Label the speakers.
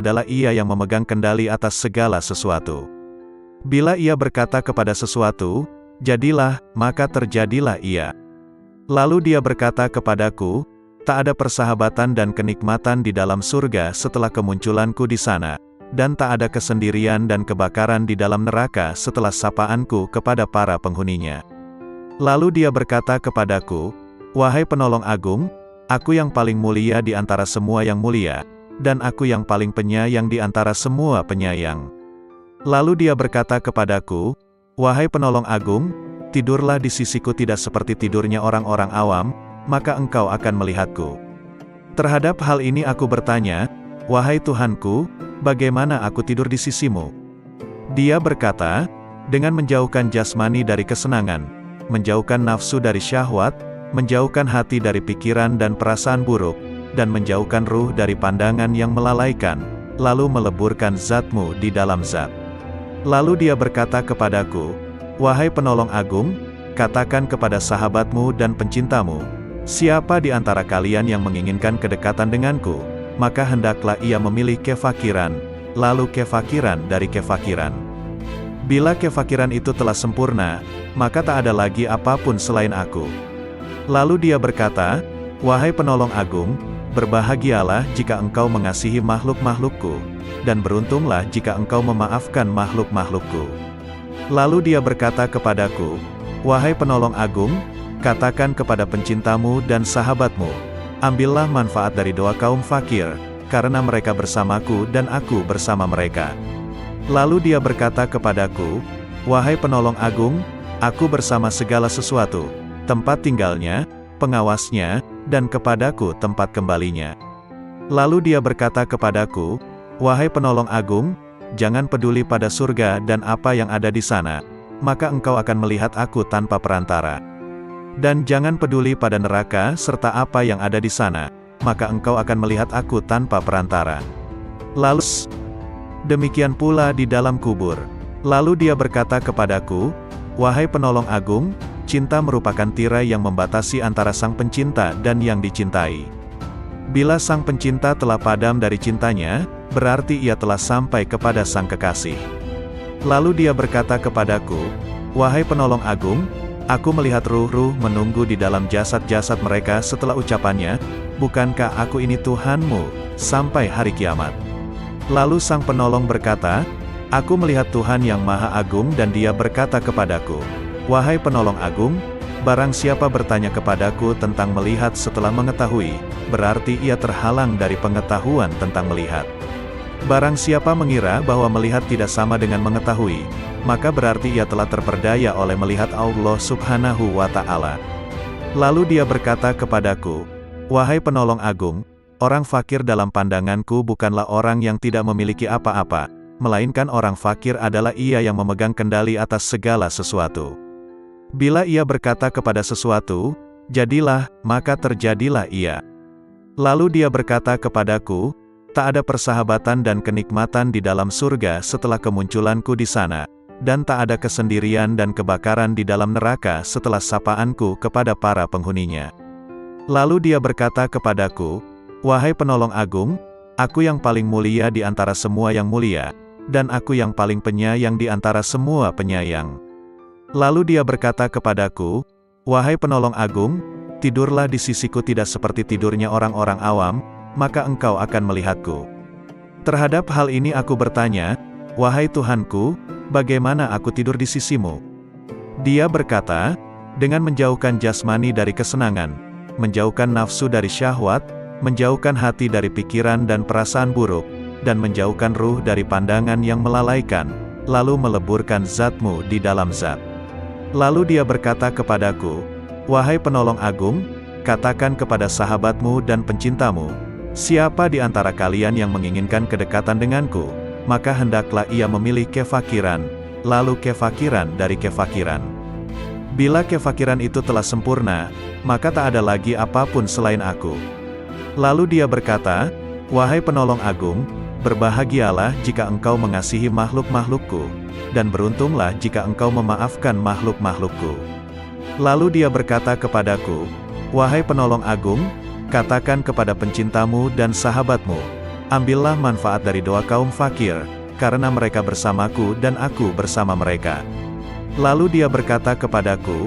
Speaker 1: adalah Ia yang memegang kendali atas segala sesuatu. Bila Ia berkata kepada sesuatu, jadilah, maka terjadilah ia. Lalu Dia berkata kepadaku, tak ada persahabatan dan kenikmatan di dalam surga setelah kemunculanku di sana, dan tak ada kesendirian dan kebakaran di dalam neraka setelah sapaanku kepada para penghuninya. Lalu Dia berkata kepadaku, wahai penolong agung, aku yang paling mulia di antara semua yang mulia, dan aku yang paling penyayang di antara semua penyayang. Lalu Dia berkata kepadaku, wahai penolong agung, tidurlah di sisiku tidak seperti tidurnya orang-orang awam, maka engkau akan melihatku. Terhadap hal ini aku bertanya, wahai Tuhanku, bagaimana aku tidur di sisimu? Dia berkata, dengan menjauhkan jasmani dari kesenangan, menjauhkan nafsu dari syahwat, menjauhkan hati dari pikiran dan perasaan buruk, dan menjauhkan ruh dari pandangan yang melalaikan, lalu meleburkan zatmu di dalam zat. Lalu Dia berkata kepadaku, wahai penolong agung, katakan kepada sahabatmu dan pencintamu, siapa di antara kalian yang menginginkan kedekatan denganku, maka hendaklah ia memilih kefakiran, lalu kefakiran dari kefakiran. Bila kefakiran itu telah sempurna, maka tak ada lagi apapun selain aku. Lalu Dia berkata, wahai penolong agung, berbahagialah jika engkau mengasihi makhluk-makhlukku, dan beruntunglah jika engkau memaafkan makhluk-makhlukku. Lalu Dia berkata kepadaku, wahai penolong agung, katakan kepada pencintamu dan sahabatmu, ambillah manfaat dari doa kaum fakir, karena mereka bersamaku dan aku bersama mereka. Lalu Dia berkata kepadaku, wahai penolong agung, aku bersama segala sesuatu, tempat tinggalnya, pengawasnya, dan kepadaku tempat kembalinya. Lalu Dia berkata kepadaku, wahai penolong agung, jangan peduli pada surga dan apa yang ada di sana, maka engkau akan melihat aku tanpa perantara. Dan jangan peduli pada neraka serta apa yang ada di sana, maka engkau akan melihat aku tanpa perantara. Lalu, demikian pula di dalam kubur. Lalu Dia berkata kepadaku, wahai penolong agung, cinta merupakan tirai yang membatasi antara sang pencinta dan yang dicintai. Bila sang pencinta telah padam dari cintanya, berarti ia telah sampai kepada sang kekasih. Lalu Dia berkata kepadaku, wahai penolong agung, aku melihat ruh-ruh menunggu di dalam jasad-jasad mereka setelah ucapannya, bukankah aku ini Tuhanmu, sampai hari kiamat. Lalu sang penolong berkata, aku melihat Tuhan yang Maha Agung dan Dia berkata kepadaku, wahai penolong agung, barang siapa bertanya kepadaku tentang melihat setelah mengetahui, berarti ia terhalang dari pengetahuan tentang melihat. Barang siapa mengira bahwa melihat tidak sama dengan mengetahui, maka berarti ia telah terperdaya oleh melihat Allah Subhanahu wa Ta'ala. Lalu Dia berkata kepadaku, wahai penolong agung, orang fakir dalam pandanganku bukanlah orang yang tidak memiliki apa-apa, melainkan orang fakir adalah ia yang memegang kendali atas segala sesuatu. Bila ia berkata kepada sesuatu, jadilah, maka terjadilah ia. Lalu Dia berkata kepadaku, tak ada persahabatan dan kenikmatan di dalam surga setelah kemunculanku di sana, dan tak ada kesendirian dan kebakaran di dalam neraka setelah sapaanku kepada para penghuninya. Lalu Dia berkata kepadaku, wahai penolong agung, aku yang paling mulia di antara semua yang mulia, dan aku yang paling penyayang di antara semua penyayang. Lalu Dia berkata kepadaku, wahai penolong agung, tidurlah di sisiku tidak seperti tidurnya orang-orang awam, maka engkau akan melihatku. Terhadap hal ini aku bertanya, wahai Tuhanku, bagaimana aku tidur di sisimu? Dia berkata, dengan menjauhkan jasmani dari kesenangan, menjauhkan nafsu dari syahwat, menjauhkan hati dari pikiran dan perasaan buruk, dan menjauhkan ruh dari pandangan yang melalaikan, lalu meleburkan zatmu di dalam zat. Lalu Dia berkata kepadaku, wahai penolong agung, katakan kepada sahabatmu dan pencintamu, siapa di antara kalian yang menginginkan kedekatan denganku, maka hendaklah ia memilih kefakiran, lalu kefakiran dari kefakiran. Bila kefakiran itu telah sempurna, maka tak ada lagi apapun selain aku. Lalu Dia berkata, wahai penolong agung, berbahagialah jika engkau mengasihi makhluk-makhlukku, dan beruntunglah jika engkau memaafkan makhluk-makhlukku. Lalu Dia berkata kepadaku, wahai penolong agung, katakan kepada pencintamu dan sahabatmu, Ambillah manfaat dari doa kaum fakir, karena mereka bersamaku dan aku bersama mereka. Lalu dia berkata kepadaku,